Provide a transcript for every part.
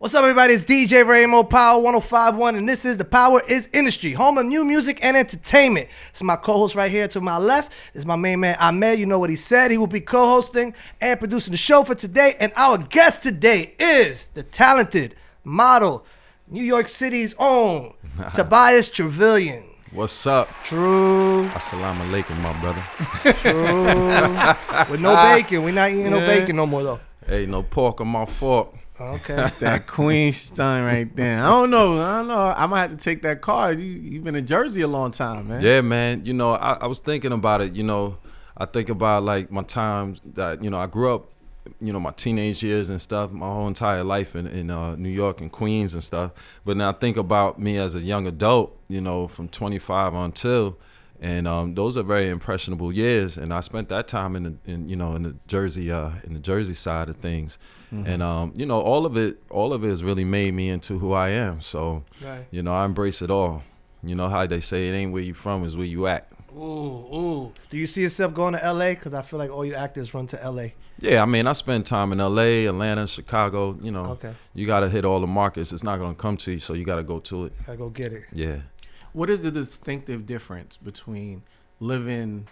What's up, everybody? It's DJ Raymond Power 105.1, and this is The Power is Industry, home of new music and entertainment. This is my co-host right here to my left. This is my main man, Ahmed. You know what he said. He will be co-hosting and producing the show for today. And our guest today is the talented model, New York City's own, Tobias Truvillion. What's up? True. Assalamu alaikum, my brother. True. With no bacon. We're not eating no bacon no more, though. Hey, no pork on my fork. Okay. That's that Queen stunt right there. I don't know. I might have to take that car. You've been in Jersey a long time, man. Yeah, man. You know, I was thinking about it. You know, I think about like my times that, you know, I grew up, you know, my teenage years and stuff, my whole entire life in New York and Queens and stuff. But now I think about me as a young adult, you know, from 25 until, and those are very impressionable years. And I spent that time in the Jersey side of things. Mm-hmm. And you know, all of it has really made me into who I am. So, right. You know, I embrace it all. You know how they say it ain't where you from, it's where you at. Ooh. Do you see yourself going to LA? Because I feel like all you actors run to LA. Yeah, I mean, I spend time in LA, Atlanta, Chicago. You know, okay. You got to hit all the markets. It's not going to come to you, so you got to go to it. Gotta go get it. Yeah. What is the distinctive difference between living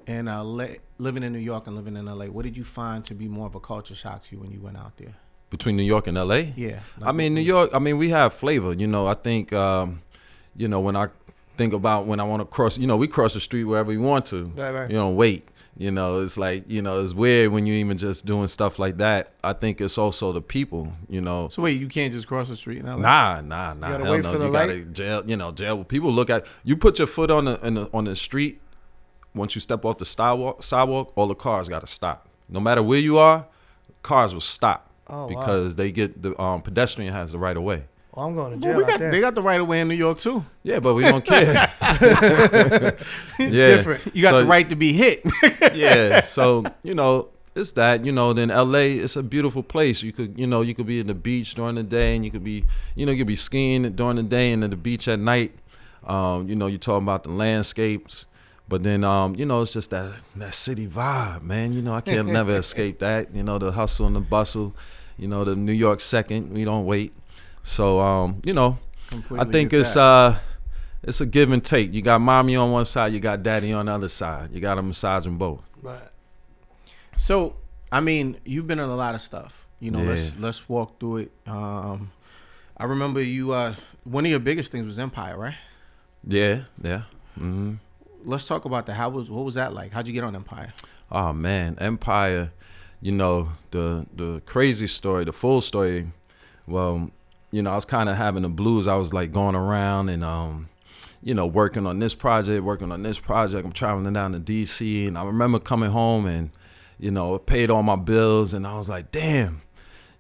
in New York and living in LA? What did you find to be more of a culture shock to you when you went out there? Between New York and LA? Yeah. I mean, New York, we have flavor. You know, I think, you know, when I think about when I want to cross, you know, we cross the street wherever we want to. Right. You know, wait. You know, it's like, you know, it's weird when you even just doing stuff like that. I think it's also the people, you know. So wait, you can't just cross the street in LA? Nah. You gotta wait for the light? Jail. People look at you. Put your foot on the street. Once you step off the sidewalk, all the cars got to stop. No matter where you are, cars will stop because they get the pedestrian has the right of way. Well, I'm going to jail. They got the right of way in New York too. Yeah, but we don't care. It's different. You got the right to be hit. Yeah, so you know it's that. You know, then LA, it's a beautiful place. You could be in the beach during the day, and you could be skiing during the day and at the beach at night. You know, you're talking about the landscapes. But then, you know, it's just that city vibe, man. You know, I can't never escape that. You know, the hustle and the bustle. You know, the New York second. We don't wait. So, you know, completely I think it's a give and take. You got mommy on one side, you got daddy on the other side. You got to massage them both. Right. So, I mean, you've been in a lot of stuff. You know, yeah. let's walk through it. I remember you. One of your biggest things was Empire, right? Yeah. Mm-hmm. Let's talk about that. What was that like? How'd you get on Empire? Oh man, Empire. You know, the crazy story, the full story. Well, you know, I was kind of having the blues. I was like going around and you know, working on this project. I'm traveling down to DC, and I remember coming home and, you know, paid all my bills, and I was like, damn,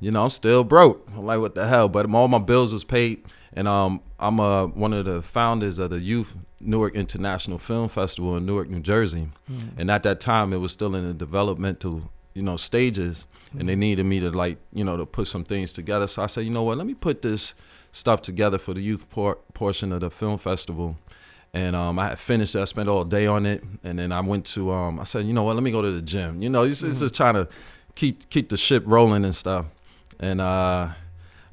you know, I'm still broke. I'm like, what the hell? But all my bills was paid, and I'm one of the founders of the Youth Newark International Film Festival in Newark, New Jersey. Mm-hmm. And at that time, it was still in the developmental, you know, stages. Mm-hmm. And they needed me to like, you know, to put some things together. So I said, you know what, let me put this stuff together for the youth portion of the film festival. And I had finished it. I spent all day on it. And then I went to, I said, you know what, let me go to the gym. You know, it's just trying to keep the ship rolling and stuff. And I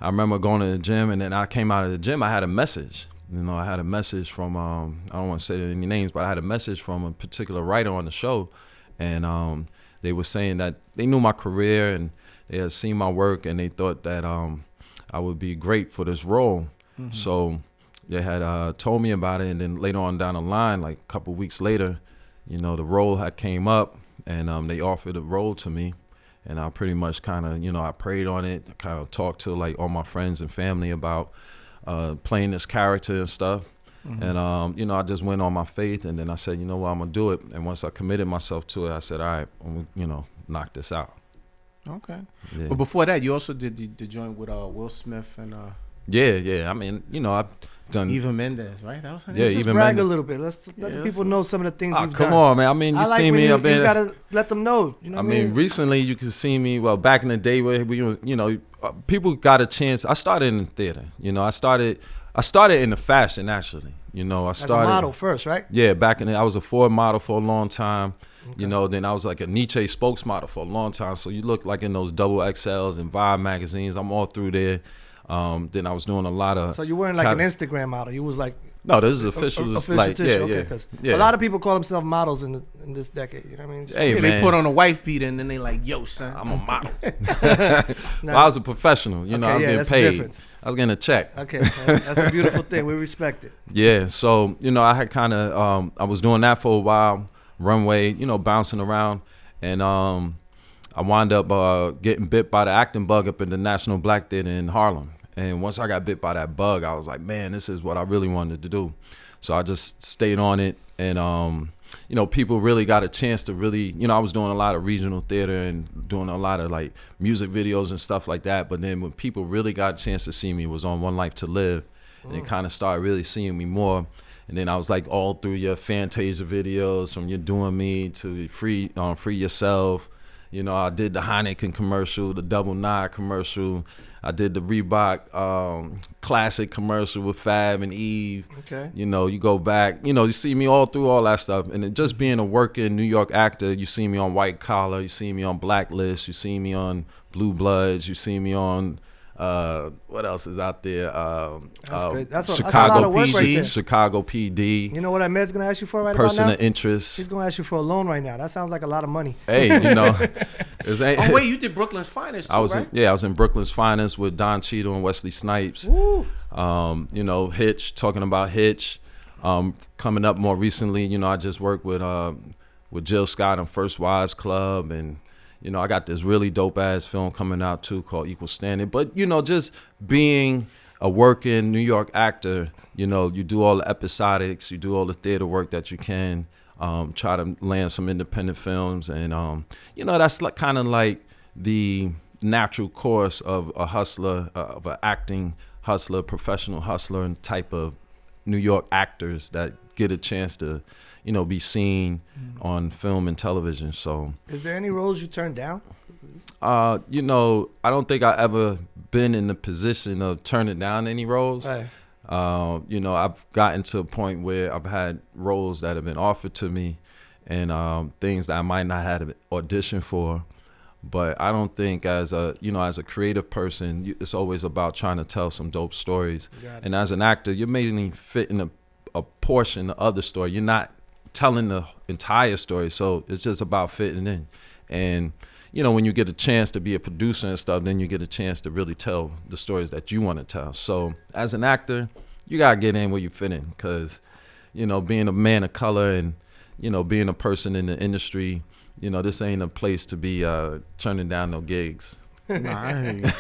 remember going to the gym, and then I came out of the gym, I had a message. You know, I had a message from, I don't want to say any names, but I had a message from a particular writer on the show. And they were saying that they knew my career and they had seen my work, and they thought that I would be great for this role. Mm-hmm. So they had told me about it. And then later on down the line, like a couple weeks later, you know, the role had came up, and they offered a role to me. And I pretty much kind of, you know, I prayed on it, kind of talked to like all my friends and family about playing this character and stuff. Mm-hmm. And, you know, I just went on my faith, and then I said, you know what, I'm going to do it. And once I committed myself to it, I said, all right, I'm gonna, you know, knock this out. Okay. Yeah. But before that, you also did the joint with Will Smith and Yeah. I mean, you know, I've done Eva Mendes, right? That was her name. Yeah, just Eva brag Mendes. a little bit. Let the people know some of the things you've done. Come on, man. I mean, you see me. You gotta let them know. You know I mean, recently you can see me. Well, back in the day where we, you know, people got a chance. I started in the theater. You know, I started in the fashion actually. You know, I started as a model first, right? Yeah, back in I was a Ford model for a long time. Okay. You know, then I was like a Nietzsche spokesmodel for a long time. So you look like in those double XLs and Vibe magazines. I'm all through there. Then I was doing a lot of. So you weren't like an Instagram model. You was like. No, this is official. Like, tissue. yeah, Okay, yeah. A lot of people call themselves models in this decade. You know what I mean? Hey, man. They put on a wife beater and then they like, yo, son, I'm a model. Nah. Well, I was a professional. You know, I was getting paid. I was getting a check. Okay, that's a beautiful thing. We respect it. Yeah, so you know, I had kind of I was doing that for a while, runway, you know, bouncing around, and I wound up getting bit by the acting bug up in the National Black Theater in Harlem. And once I got bit by that bug, I was like, man, this is what I really wanted to do. So I just stayed on it, and you know, people really got a chance to really, you know, I was doing a lot of regional theater and doing a lot of like music videos and stuff like that. But then when people really got a chance to see me was on One Life to Live, and they kind of started really seeing me more. And then I was like all through your Fantasia videos, from You're Doing Me to Free Yourself. You know, I did the Heineken commercial, the Double Nine commercial. I did the Reebok classic commercial with Fab and Eve. Okay. You know, you go back, you know, you see me all through all that stuff. And it just being a working New York actor, you see me on White Collar, you see me on Blacklist, you see me on Blue Bloods, you see me on what else is out there? That's great. That's a Chicago lot of work PD, right there. Chicago PD. You know what Ahmed's gonna ask you for right Person about now? of interest. He's gonna ask you for a loan right now. That sounds like a lot of money. Hey, you know. Oh wait, you did Brooklyn's Finest too, right? I was in Brooklyn's Finest with Don Cheadle and Wesley Snipes. Woo. You know, Hitch, talking about Hitch. Coming up more recently, you know, I just worked with Jill Scott on First Wives Club, and you know, I got this really dope ass film coming out too called Equal Standing. But you know, just being a working New York actor, you know, you do all the episodics, you do all the theater work that you can. Try to land some independent films, and you know, that's like, kind of like the natural course of a hustler, of an acting hustler, professional hustler, and type of New York actors that get a chance to, you know, be seen on film and television. So, is there any roles you turned down? You know, I don't think I ever been in the position of turning down any roles. Right. You know, I've gotten to a point where I've had roles that have been offered to me, and things that I might not have auditioned for. But I don't think as a creative person, it's always about trying to tell some dope stories. And as an actor, you're mainly fitting a portion of the story. You're not telling the entire story. So it's just about fitting in. And you know, when you get a chance to be a producer and stuff, then you get a chance to really tell the stories that you want to tell. So as an actor, you got to get in where you fit in, because, you know, being a man of color and, you know, being a person in the industry, you know, this ain't a place to be turning down no gigs. Nice.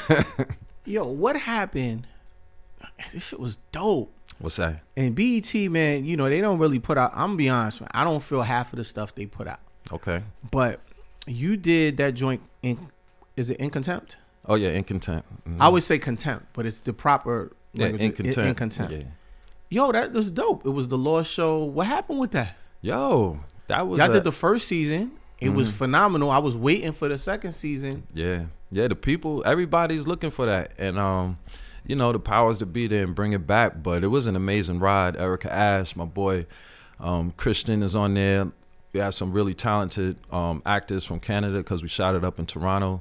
Yo, what happened? This shit was dope. What's that? And BET, man, you know, they don't really put out, I'm gonna be honest, man, I don't feel half of the stuff they put out. Okay. But you did that joint is it In Contempt? Oh yeah, In Contempt. I always say Contempt, but it's the proper language. In Contempt. In Contempt. Yeah. Yo, that was dope. It was the Lost Show. What happened with that? Yo, that was. Y'all did the first season. It was phenomenal. I was waiting for the second season. Yeah, the people, everybody's looking for that, and you know, the powers to be there and bring it back. But it was an amazing ride. Erica Ash, my boy, Christian is on there. We had some really talented actors from Canada, because we shot it up in Toronto.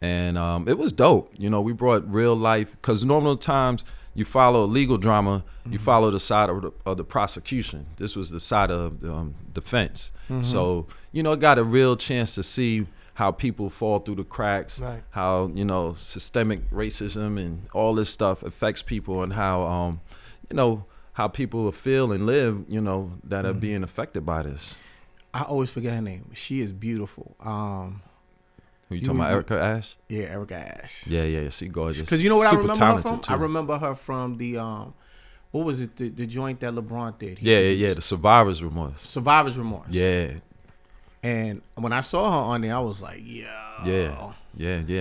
And it was dope. You know, we brought real life, because normal times you follow a legal drama, you follow the side of the prosecution. This was the side of defense. So, you know, got a real chance to see how people fall through the cracks, right. How, you know, systemic racism and all this stuff affects people, and how, you know, how people feel and live, you know, that are being affected by this. I always forget her name. She is beautiful. Who you talking about, Erica Ash? Yeah, Erica Ash. Yeah, she gorgeous. Because you know what I remember her from? Too. I remember her from the what was it? The joint that LeBron did. Yeah. The Survivor's Remorse. Survivor's Remorse. Yeah. And when I saw her on there, I was like, yo. Yeah.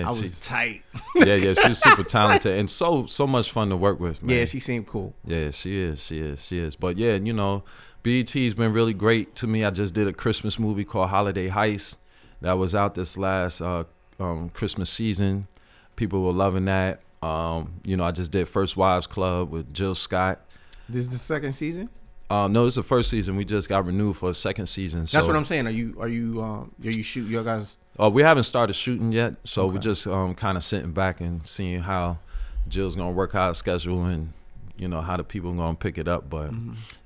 I was tight. Yeah. She's super talented and so much fun to work with, man. Yeah, she seemed cool. Yeah, she is. But yeah, you know, BET's been really great to me. I just did a Christmas movie called Holiday Heist that was out this last Christmas season. People were loving that. You know, I just did First Wives Club with Jill Scott. This is the second season? No, this is the first season. We just got renewed for a second season. That's what I'm saying. Are you shoot your guys? We haven't started shooting yet, so we're just kind of sitting back and seeing how Jill's gonna work out a schedule and how the people gonna pick it up. But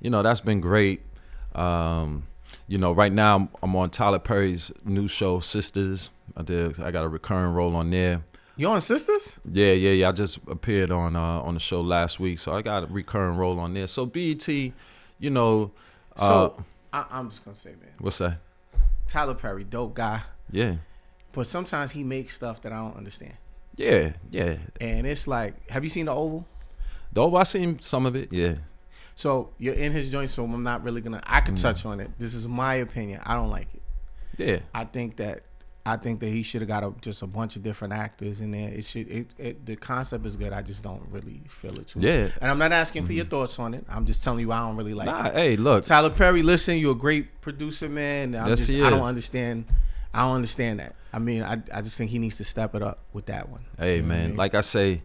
that's been great. Right now I'm on Tyler Perry's new show, Sistas. I got a recurring role on there. You on Sistas? Yeah. I just appeared on the show last week, so I got a recurring role on there. So BET, So I'm just gonna say, man. What's that? Tyler Perry, dope guy. Yeah. But sometimes he makes stuff that I don't understand. Yeah. And it's like, have you seen The Oval? Though I seen some of it, yeah. So you're in his joint, so I'm not really gonna. I could touch on it. This is my opinion. I don't like it. Yeah. I think that he should have got just a bunch of different actors in there. The concept is good. I just don't really feel it too much. And I'm not asking for your thoughts on it. I'm just telling you I don't really like it. Hey, look. Tyler Perry, listen, you're a great producer, man. Yes, he is. I don't understand that. I mean, I just think he needs to step it up with that one. Hey, man, like I say,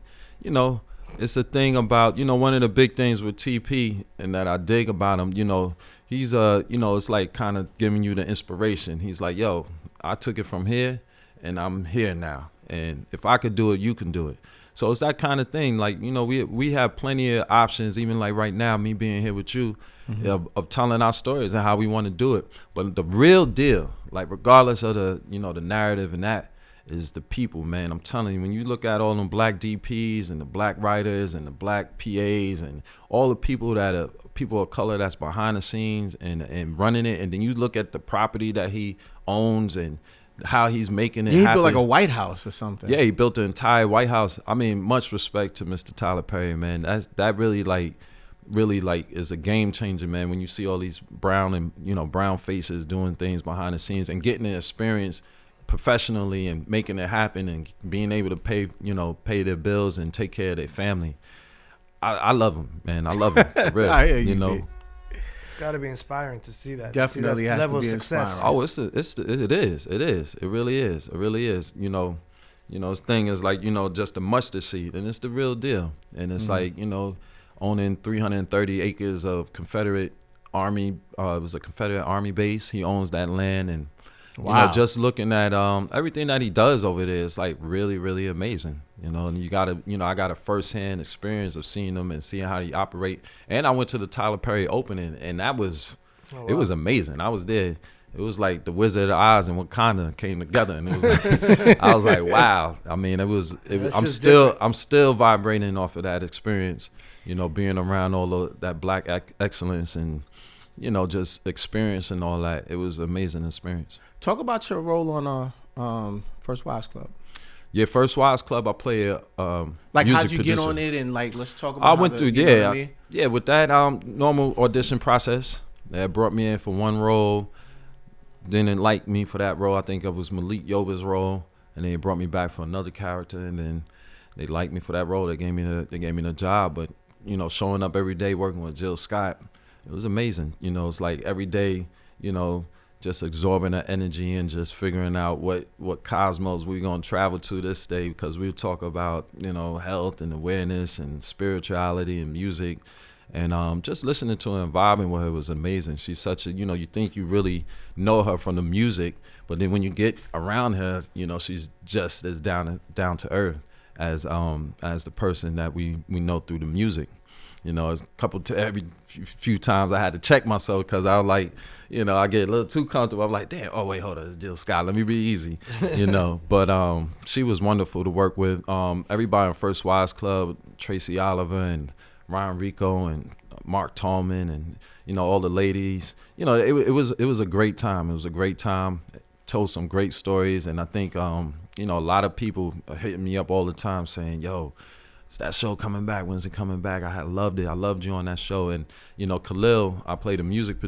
it's a thing about, one of the big things with TP and that I dig about him, he's it's like kind of giving you the inspiration. He's like, yo, I took it from here and I'm here now. And if I could do it, you can do it. So it's that kind of thing. Like, we have plenty of options, even like right now, me being here with you, of telling our stories and how we want to do it. But the real deal, like regardless of the, the narrative and that, is the people, man. I'm telling you, when you look at all them black DPs and the black writers and the black PAs and all the people people of color that's behind the scenes and running it, and then you look at the property that he owns and how he's making it happen. He built like a White House or something. Yeah, he built the entire White House. I mean, much respect to Mr. Tyler Perry, man. That really is a game changer, man. When you see all these brown faces doing things behind the scenes and getting the experience professionally and making it happen and being able to pay their bills and take care of their family. I love him, man. I love him. For real. I hear you, It's got to be inspiring to see that. Definitely has level to be of success. inspiring. Oh, it is. It really is. His thing is like, just a mustard seed, and it's the real deal. And it's like, owning 330 acres of Confederate Army, it was a Confederate Army base. He owns that land, and just looking at everything that he does over there is like really, really amazing. And you gotta, I got a firsthand experience of seeing him and seeing how he operate. And I went to the Tyler Perry opening, and that was, it was amazing. I was there. It was like the Wizard of Oz and Wakanda came together, and it was like, I was like, wow. I mean, I'm still vibrating off of that experience. Being around all of that black excellence and just experiencing all that. It was an amazing experience. Talk about your role on First Wives Club. Yeah, First Wives Club. I play a like music how'd you producer. get on it, and like let's talk about. I went through with that normal audition process. They brought me in for one role, didn't like me for that role. I think it was Malik Yoba's role, and they brought me back for another character, and then they liked me for that role. They gave me the job, but showing up every day working with Jill Scott, it was amazing. It's like every day, just absorbing that energy and just figuring out what cosmos we're going to travel to this day, because we'll talk about, health and awareness and spirituality and music. And just listening to her and vibing with her was amazing. She's such a, you think you really know her from the music, but then when you get around her, she's just as down to earth as the person that we know through the music. Every few times I had to check myself, because I was like, I get a little too comfortable. I'm like, damn, oh wait, hold on, it's Jill Scott. Let me be easy, But she was wonderful to work with. Everybody in First Wives Club, Tracy Oliver and Ryan Rico and Mark Tallman and all the ladies. It was a great time. It was a great time. Told some great stories, and I think a lot of people are hitting me up all the time saying, yo, is that show coming back? When's it coming back? I loved it. I loved you on that show. And Khalil, I played a music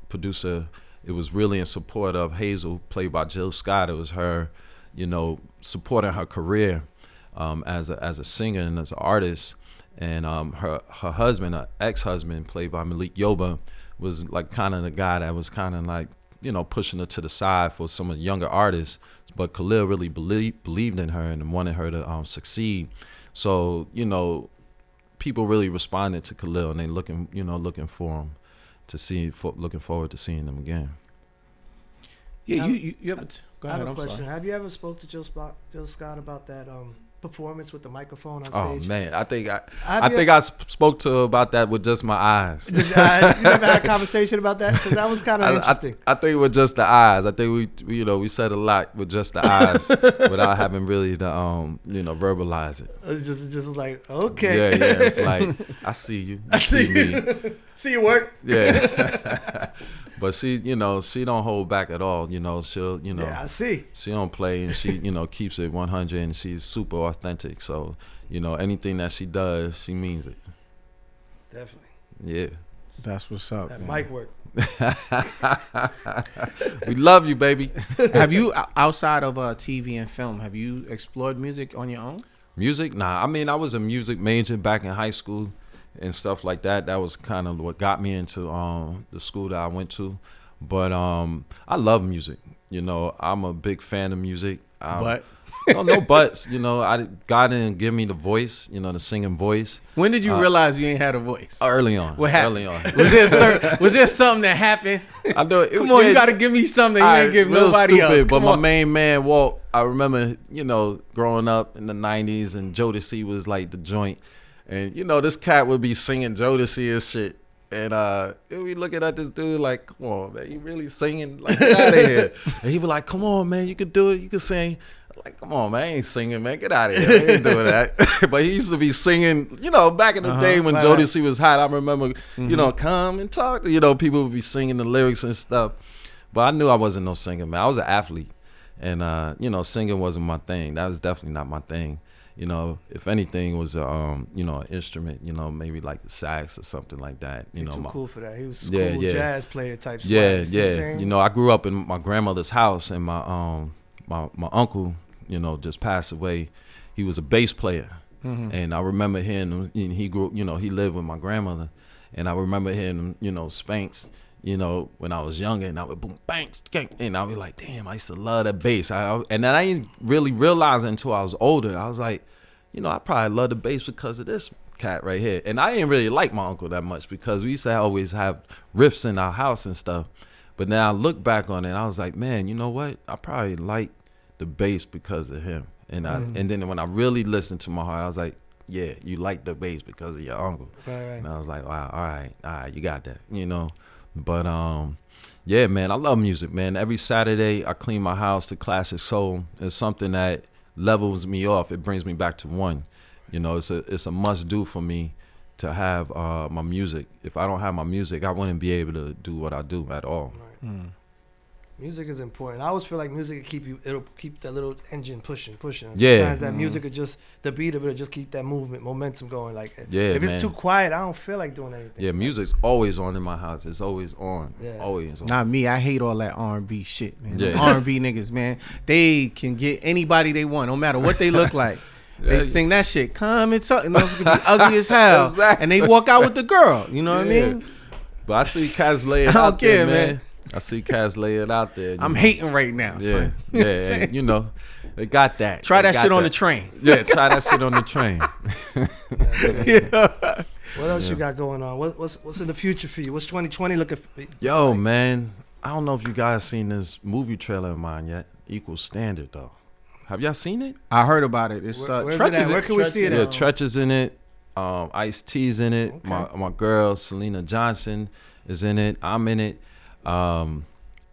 producer. It was really in support of Hazel, played by Jill Scott. It was her, supporting her career as a singer and as an artist. And her husband, her ex-husband, played by Malik Yoba, was like kind of the guy that was kind of like, pushing her to the side for some of the younger artists. But Khalil really believed in her and wanted her to succeed. So, people really responded to Khalil, and they looking for him looking forward to seeing them again. Yeah, you have go ahead. I have a question. Have you ever spoke to Jill Scott about that performance with the microphone on Oh stage? man, I think I spoke to her about that with just my eyes. You never had a conversation about that? Because that was kind of interesting. I think with just the eyes. I think we said a lot with just the eyes without having really to verbalize it. It just was like, okay. Yeah. It's like, I see you. I see me. you. See your work. Yeah. But she don't hold back at all. She'll, Yeah, I see. She don't play, and she, keeps it 100, and she's super authentic. So, anything that she does, she means it. Definitely. Yeah. That's what's up. That man. mic work. We love you, baby. Have you, outside of TV and film, have you explored music on your own? Music? Nah. I mean, I was a music major back in high school and stuff like that. That was kind of what got me into the school that I went to. But I love music. I'm a big fan of music. But no buts. God didn't give me the voice. The singing voice. when did you realize you ain't had a voice? Early on. What happened? Early on. Was there something that happened? I know. Come on, you got to give me something you ain't give nobody else. But Come my on. main man, Walt, I remember, growing up in the 90s, and Jodeci was like the joint. And, this cat would be singing Jodeci and shit. And we looking at this dude like, come on, man, you really singing? Like, get out of here. And he was like, come on, man, you could do it. You could sing. Like, come on, man, I ain't singing, man. Get out of here. I ain't doing that. But he used to be singing, back in the day when Jodeci was hot. I remember, come and talk. People would be singing the lyrics and stuff. But I knew I wasn't no singer, man. I was an athlete. And, singing wasn't my thing. That was definitely not my thing. If anything was an instrument, maybe like the sax or something like that. He's too cool for that. He was Yeah, cool yeah. jazz player type swag. Yeah, You see what I'm yeah. saying? I grew up in my grandmother's house, and my uncle, just passed away. He was a bass player, and I remember hearing him. He grew, he lived with my grandmother, and I remember hearing him, spanks. When I was younger, and I would boom, bang, skank, and I was like, damn, I used to love that bass. And then I didn't really realize it until I was older. I was like, I probably love the bass because of this cat right here. And I didn't really like my uncle that much because we used to always have riffs in our house and stuff. But now I look back on it, and I was like, man, you know what? I probably like the bass because of him. And and then when I really listened to my heart, I was like, yeah, you like the bass because of your uncle. Right. And I was like, wow, all right, you got that, But yeah, man, I love music, man. Every Saturday I clean my house to classic soul. It's something that levels me off. It brings me back to one. It's a must do for me to have my music. If I don't have my music, I wouldn't be able to do what I do at all. Right. Music is important. I always feel like music it'll keep that little engine pushing. And Yeah. sometimes that music will just, the beat of it will just keep that momentum going. Like, Yeah, if it's man. too quiet, I don't feel like doing anything. Yeah, music's always on in my house. It's always on. Yeah. Always on. Not me. I hate all that R&B shit, man. Yeah. R&B niggas, man. They can get anybody they want, no matter what they look like. They Yeah. sing that shit. Come and talk. It can be ugly as hell. Exactly. And they walk out with the girl. You know what I Yeah. mean? But I see cats lay it I don't out there, care, man. man. I see cats lay it out there. I'm hating right now, Yeah, son. yeah, I'm saying? and, they got that. Try They that got shit on the train. Yeah, try that shit on the train. Yeah. What else you got going on? What's in the future for you? What's 2020 looking for? Yo, man, I don't know if you guys seen this movie trailer of mine yet. Equal Standard, though. Have y'all seen it? I heard about it. It's Where's Tretch it at? is Where can we see it Yeah, at? Tretch is in it. Ice-T's in it. Okay. My girl, Selena Johnson, is in it. I'm in it.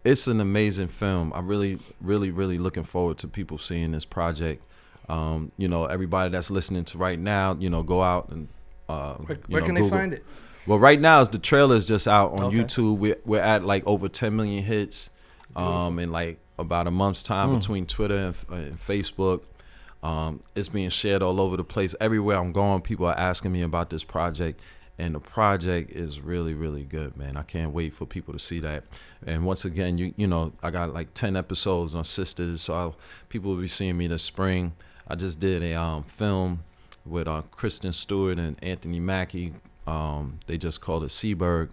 It's an amazing film. I'm really, really, really looking forward to people seeing this project. Everybody that's listening to right now, go out and Where can they Google. find it? Well, right now the trailer's just out on Okay. YouTube. We're at like over 10 million hits in like about a month's time between Twitter and Facebook. It's being shared all over the place. Everywhere I'm going, people are asking me about this project. And the project is really, really good, man. I can't wait for people to see that. And once again, I got like 10 episodes on Sistas, so people will be seeing me this spring. I just did a film with Kristen Stewart and Anthony Mackie. They just called it Seaberg.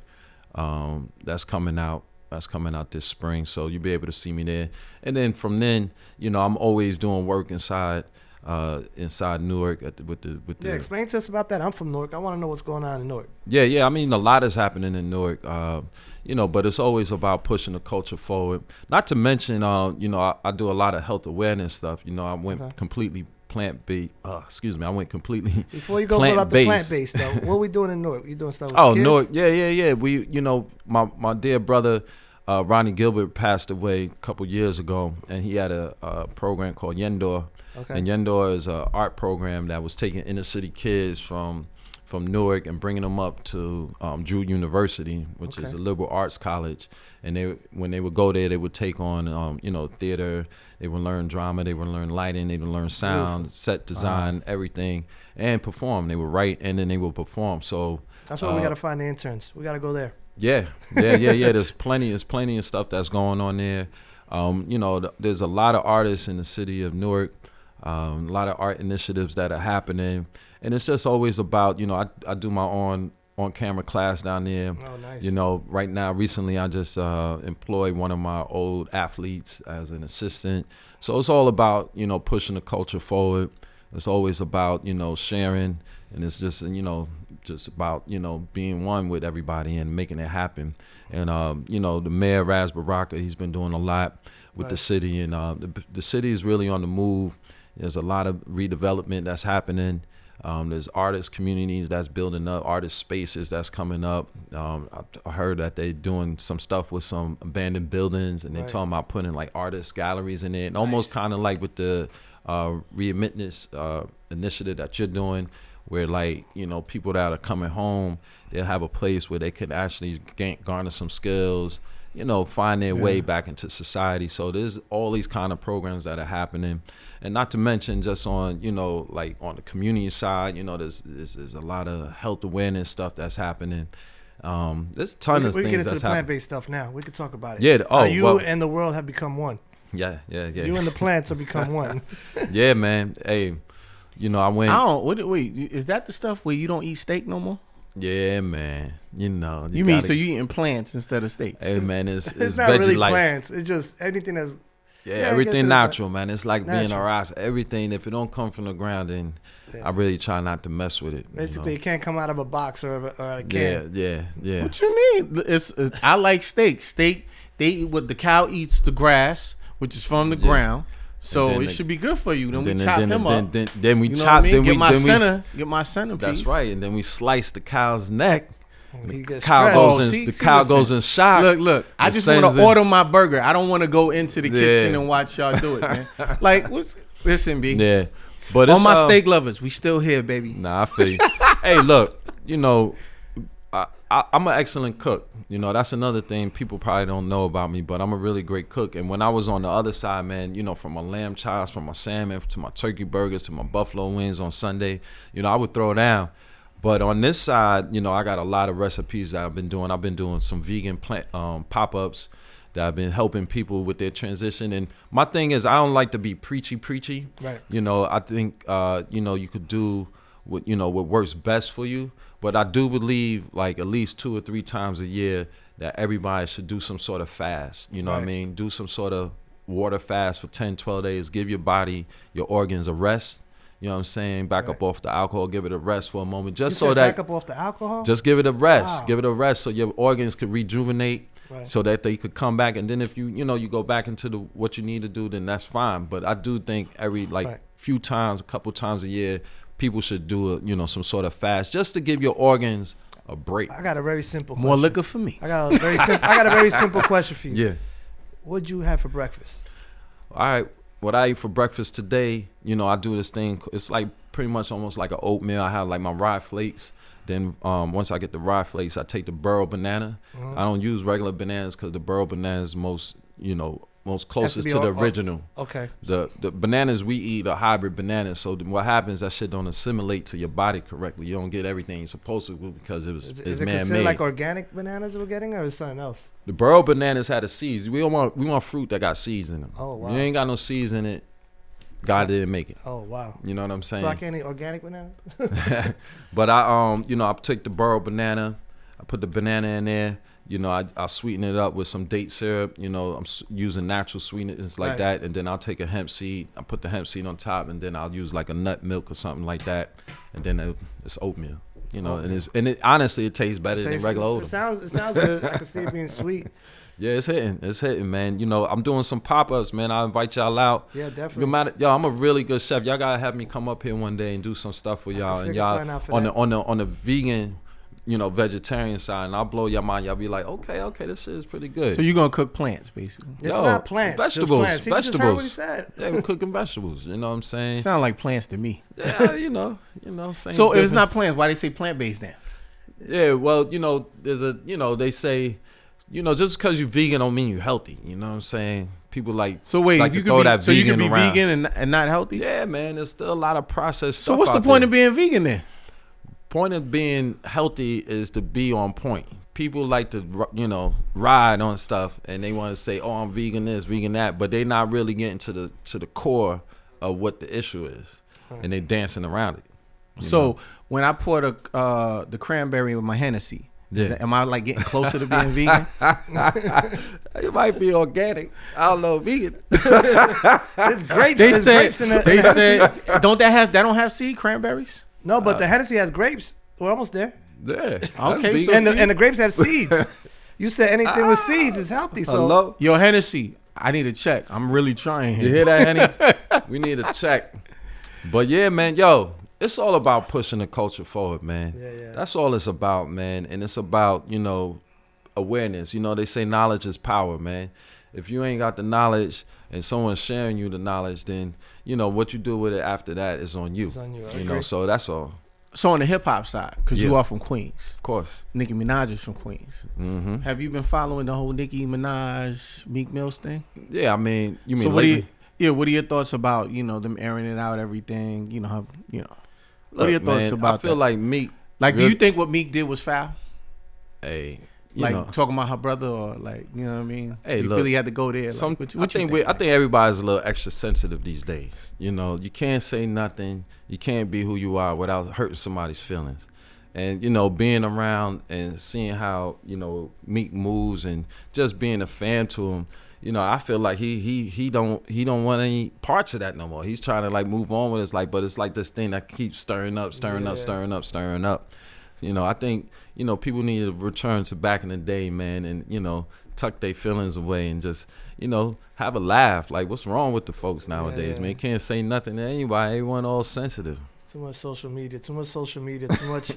That's coming out. That's coming out this spring, so you'll be able to see me there. And then from then, I'm always doing work inside Newark with the Yeah, explain to us about that. I'm from Newark. I want to know what's going on in Newark. Yeah. I mean, a lot is happening in Newark, but it's always about pushing the culture forward. Not to mention, I do a lot of health awareness stuff. I went completely plant-based. I went completely Before you go about the plant-based though, what we doing in Newark? You doing stuff with kids? Newark, yeah. We, my dear brother, Ronnie Gilbert passed away a couple years ago, and he had a program called Yendor. Okay. And Yendor is an art program that was taking inner city kids from Newark and bringing them up to Drew University, which is a liberal arts college. And when they would go there, they would take on, theater. They would learn drama. They would learn lighting. They would learn sound, set design, everything, and perform. They would write, and then they would perform. So that's why we got to find the interns. We got to go there. Yeah. There's plenty of stuff that's going on there. There's a lot of artists in the city of Newark. A lot of art initiatives that are happening, and it's just always about, I do my on-camera class down there. Oh, nice. Right now, recently, I just employed one of my old athletes as an assistant. So it's all about, pushing the culture forward. It's always about, sharing, and it's just, just about, being one with everybody and making it happen. And, the mayor, Raz Baraka, he's been doing a lot with the city, and the city is really on the move. There's a lot of redevelopment that's happening. There's artist communities that's building up, artist spaces that's coming up. I heard that they're doing some stuff with some abandoned buildings, and they're talking about putting like artist galleries in it, and almost kind of like with the readmittance initiative that you're doing, where like, people that are coming home, they'll have a place where they can actually garner some skills, find their way back into society. So there's all these kind of programs that are happening. And not to mention just on, like on the community side, there's a lot of health awareness stuff that's happening. There's a ton of things that's happening. We can get into the plant-based stuff now. We can talk about it. Yeah. You and the world have become one. Yeah. You and the plants have become one. Yeah, man. Hey, I went. Wait, is that the stuff where you don't eat steak no more? Yeah, man. You mean so you eating plants instead of steaks? Hey, man, it's not really life. Plants. It's just anything that's everything natural, man. It's like natural. Being a rice. Everything, if it don't come from the ground, then I really try not to mess with it. Basically, it can't come out of a box or a can. Yeah. What you mean? I like steak. Steak. The cow eats the grass, which is from the ground. So it should be good for you. Then we chop him up. Then we chop. Then get my centerpiece. That's right. And then we slice the cow's neck. The cow goes in shock. Look. I just want to order my burger. I don't want to go into the kitchen and watch y'all do it, man. Like, listen, B. Yeah, but all my steak lovers, we still here, baby. Nah, I feel you. Hey, look, I'm an excellent cook. That's another thing people probably don't know about me, but I'm a really great cook. And when I was on the other side, man, from my lamb chops, from my salmon, to my turkey burgers, to my buffalo wings on Sunday, I would throw down. But on this side, I got a lot of recipes that I've been doing. I've been doing some vegan plant pop-ups that I've been helping people with their transition. And my thing is, I don't like to be preachy. Right. I think, you could do what works best for you. But I do believe like at least 2 or 3 times a year that everybody should do some sort of fast. What I mean? Do some sort of water fast for 10, 12 days. Give your body, your organs a rest. You know what I'm saying? Back up off the alcohol. Give it a rest for a moment. Just so that back up off the alcohol? Just give it a rest. Wow. Give it a rest so your organs could rejuvenate. Right. So that they could come back. And then if you go back into what you need to do, then that's fine. But I do think every a couple times a year, people should do some sort of fast just to give your organs a break. I got a very simple question. More liquor for me. I got a very simple question for you. Yeah. What'd you have for breakfast? All right. What I ate for breakfast today, I do this thing. It's like pretty much almost like an oatmeal. I have like my rye flakes. Then once I get the rye flakes, I take the burro banana. Mm-hmm. I don't use regular bananas because the burro banana is most closest to the original. Okay. The bananas we eat are hybrid bananas. So what happens, that shit don't assimilate to your body correctly. You don't get everything you're supposed to because it's man-made. Is it man-made. like organic bananas we're getting, or is it something else? The burro bananas had the seeds. We want fruit that got seeds in them. Oh wow. You ain't got no seeds in it, God didn't make it. Oh wow. You know what I'm saying? So I can't eat organic banana? But I take the burro banana, I put the banana in there. I sweeten it up with some date syrup. I'm using natural sweeteners like that. And then I'll take a hemp seed. I put the hemp seed on top, and then I'll use like a nut milk or something like that. And then it's oatmeal. And honestly, it tastes better than regular oatmeal. It sounds good. I can see it being sweet. Yeah, it's hitting, man. You know, I'm doing some pop-ups, man. I'll invite y'all out. Yeah, definitely. No matter, yo, I'm a really good chef. Y'all gotta have me come up here one day and do some stuff for y'all. And y'all on the vegan, you know, vegetarian side, and I'll blow your mind. Y'all be like, okay, this shit is pretty good. So you're gonna cook plants, basically? It's not plants, vegetables. Just plants. He just heard what he said. Yeah, we're cooking vegetables. You know what I'm saying? Sound like plants to me. Yeah, you know. Same So if it's difference. not plants, why they say plant-based then? Yeah, well, you know, they say, you know, just because you're vegan don't mean you're healthy. You know what I'm saying? People like so wait, like you to throw that so you can be around. vegan and not healthy? Yeah, man, there's still a lot of processed stuff. So what's the out point there. of being vegan then? Point of being healthy is to be on point. People like to, you know, ride on stuff and they want to say, "Oh, I'm vegan this, vegan that," but they're not really getting to the core of what the issue is, and they dancing around it. So when I pour the cranberry with my Hennessy, am I like getting closer to being vegan? It might be organic. I don't know, vegan. It's grapes. They There's said grapes in the they Hennessy. said don't have seed cranberries? No, but the Hennessy has grapes. We're almost there. Yeah. Okay, so And the grapes have seeds. You said anything with seeds is healthy. So Hello? Yo, Hennessy, I need a check. I'm really trying here. You hear that, Henny? We need a check. But yeah, man, yo, it's all about pushing the culture forward, man. Yeah. That's all it's about, man. And it's about, you know, awareness. You know, they say knowledge is power, man. If you ain't got the knowledge and someone's sharing you the knowledge, then, you know, what you do with it after that is on you. It's on you. You know, so that's all. So on the hip hop side, because you Yeah. are from Queens, Of course. Nicki Minaj is from Queens. Mm-hmm. Have you been following the whole Nicki Minaj Meek Mills thing? Yeah, I mean, you mean So what lately? what are your thoughts about, you know, them airing it out, everything, you know, how, you know, what are your Look, thoughts man, about I feel that? like Meek, Like, do really- you think what Meek did was foul? hey, you Like know, talking about her brother, or like, you know what I mean? Hey, you look, feel he had to go there? some, Like, what you I think think? I think everybody's a little extra sensitive these days. You know, you can't say nothing. You can't be who you are without hurting somebody's feelings. And you know, being around and seeing how, you know, Meek moves and just being a fan to him, you know, I feel like he don't want any parts of that no more. He's trying to like move on with his life, but it's like this thing that keeps stirring up. You know, I think, you know, people need to return to back in the day, man, and, you know, tuck their feelings away and just, you know, have a laugh. Like, what's wrong with the folks nowadays, man? You can't say nothing to anybody. Everyone all sensitive. too much social media. Too much.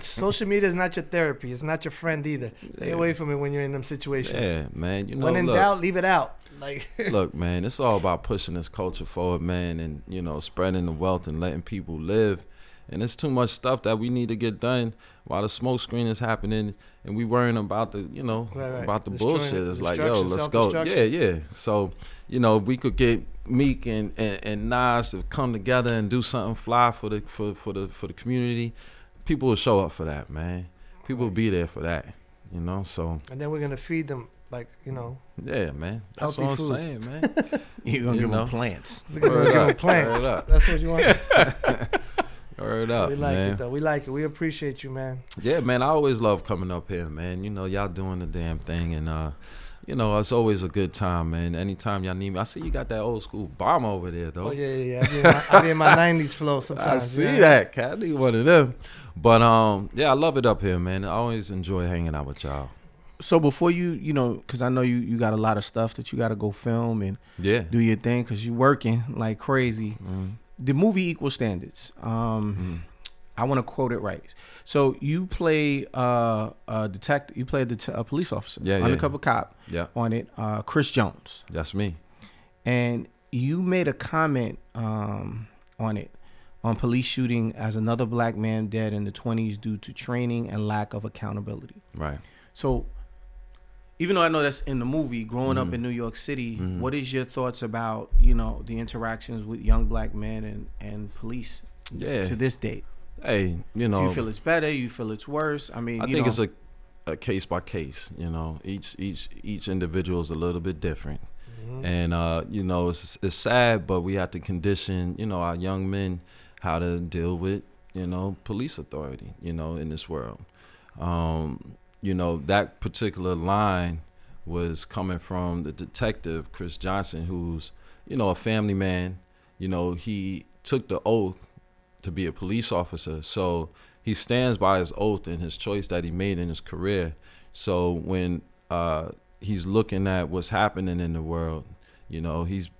Social media is not your therapy. It's not your friend either. Stay away from it when you're in them situations. Yeah, man. You know, when in doubt, leave it out. Like, look, man, it's all about pushing this culture forward, man, and, you know, spreading the wealth and letting people live. And there's too much stuff that we need to get done while the smoke screen is happening, and we worrying about the, you know, about the bullshit. It's like, yo, let's go. Yeah. So, you know, we could get Meek and Nas to come together and do something fly for the community. People will show up for that, man. People will be there for that, you know. So. And then we're gonna feed them, like, you know. Yeah, man. That's healthy what I'm food. saying, man. You're gonna give them plants. We're gonna give them plants. That's what you want. Word up, We like man. it though. We like it. We appreciate you, man. Yeah, man. I always love coming up here, man. You know, y'all doing the damn thing, and you know, it's always a good time, man. Anytime y'all need me, I see you got that old school bomb over there, though. Oh yeah. I be in my '90s flow sometimes. I see yeah. that, cat. I need one of them. But yeah, I love it up here, man. I always enjoy hanging out with y'all. So before you know, because I know you got a lot of stuff that you got to go film and do your thing, because you working like crazy. Mm-hmm. The movie Equal Standards. I want to quote it right. So you play a detective. You play a police officer, undercover cop. On it, Chris Jones. That's me. And you made a comment on it, on police shooting as another black man dead in the 20s due to training and lack of accountability. Right. So, even though I know that's in the movie, growing up in New York City, what is your thoughts about, you know, the interactions with young black men and police to this date? Hey, you know, do you feel it's better? You feel it's worse? I mean, I think it's a case by case. You know, each individual is a little bit different, and you know, it's sad, but we have to condition, you know, our young men how to deal with, you know, police authority, you know, in this world. You know, that particular line was coming from the detective, Chris Johnson, who's, you know, a family man. You know, he took the oath to be a police officer. So he stands by his oath and his choice that he made in his career. So when, he's looking at what's happening in the world. You know, he's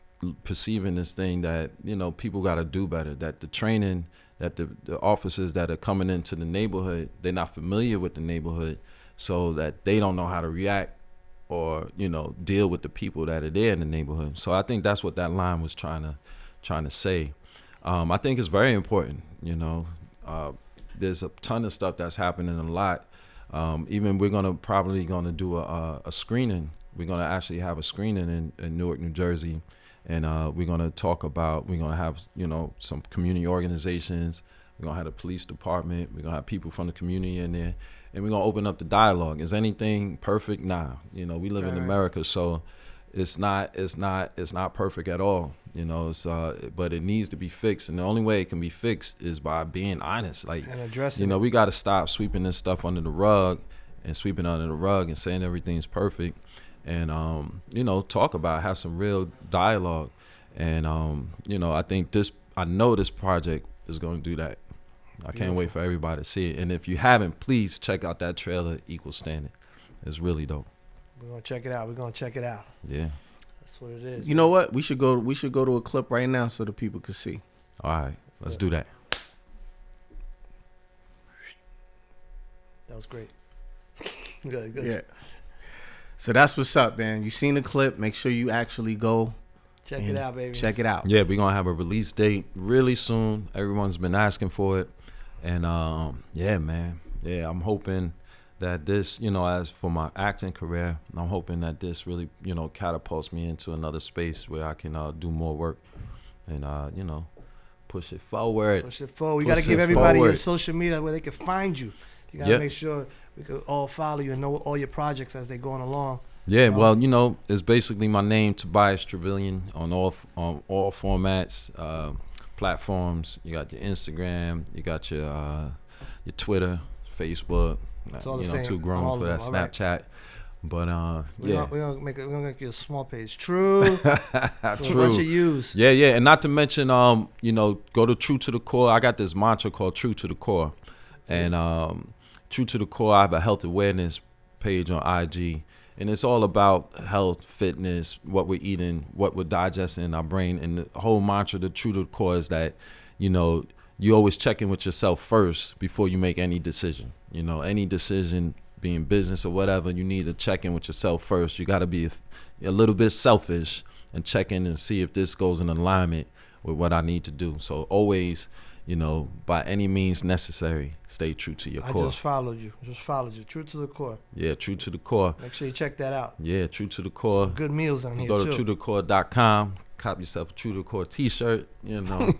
perceiving this thing that, you know, people got to do better, that the training, that the officers that are coming into the neighborhood, they're not familiar with the neighborhood, so that they don't know how to react or, you know, deal with the people that are there in the neighborhood. So I think that's what that line was trying to say. I think it's very important, you know. There's a ton of stuff that's happening a lot. Even we're probably gonna do a screening. We're gonna actually have a screening in Newark, New Jersey, and we're gonna have, you know, some community organizations. We're gonna have the police department. We're gonna have people from the community in there, and we're gonna open up the dialogue. Is anything perfect? Nah. You know, we live in America, so it's not perfect at all. You know, but it needs to be fixed, and the only way it can be fixed is by being honest, like, and addressing. You know, we got to stop sweeping this stuff under the rug and saying everything's perfect, and you know, talk about it, have some real dialogue, and you know, I know this project is going to do that. I can't wait for everybody to see it, and if you haven't, please check out that trailer, Equal Standard. It's really dope. We're gonna check it out. Yeah. That's what it is. You know what? We should go to a clip right now so the people can see. All right, let's do that. That was great. Good. Yeah. So that's what's up, man. You seen the clip? Make sure you actually go check it out, baby. Check it out. Yeah, we're gonna have a release date really soon. Everyone's been asking for it, and yeah, man. Yeah, I'm hoping that this, you know, as for my acting career, I'm hoping that this really, you know, catapults me into another space where I can do more work and, you know, push it forward. You got to give everybody your social media where they can find you. You got to make sure we can all follow you and know all your projects as they're going along. Yeah, well, you know, it's basically my name, Tobias Truvillion, on all formats, platforms. You got your Instagram, you got your Twitter, Facebook. It's all the you know, same. Too grown for that Snapchat. Right. But yeah, we're gonna make you a small page. True. True. A bunch of use. Yeah, and not to mention, you know, go to True to the Core. I got this mantra called True to the Core, and True to the Core. I have a health awareness page on IG, and it's all about health, fitness, what we're eating, what we're digesting in our brain, and the whole mantra, the True to the Core, is that, you know, you always check in with yourself first before you make any decision. You know, any decision, being business or whatever, you need to check in with yourself first. You got to be a little bit selfish and check in and see if this goes in alignment with what I need to do. So always, you know, by any means necessary, stay true to your core. I just followed you. True to the core. Yeah, True to the Core. Make sure you check that out. Yeah, True to the Core. Some good meals on here, go too. Go to truetothecore.com. Cop yourself a True to the Core t-shirt, you know.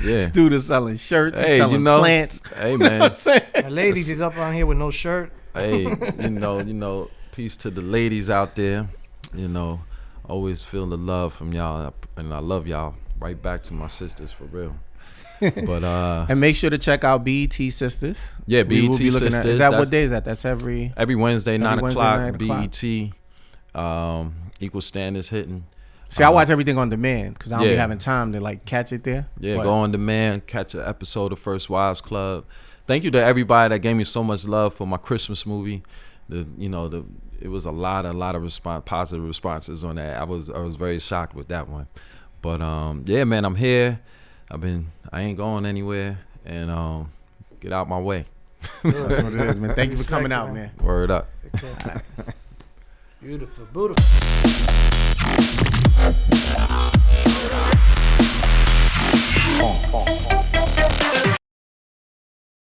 Yeah. Students selling shirts, hey, selling you know, plants. Hey, man. My ladies is up on here with no shirt. Hey, you know, peace to the ladies out there. You know, always feel the love from y'all, and I love y'all. Right back to my sisters, for real. But and make sure to check out BET Sistas. Yeah, BET Sistas. Is that what day is that? That's every Wednesday, 9 o'clock. BET. Equal Standards hitting. See, I watch everything on demand because I don't be having time to like catch it there. Yeah, go on demand, catch an episode of First Wives Club. Thank you to everybody that gave me so much love for my Christmas movie. It was a lot of positive responses on that. I was very shocked with that one. But yeah, man, I'm here. I ain't going anywhere, and get out my way. That's what it is, man. Thank you for coming out, man. Word up. Beautiful.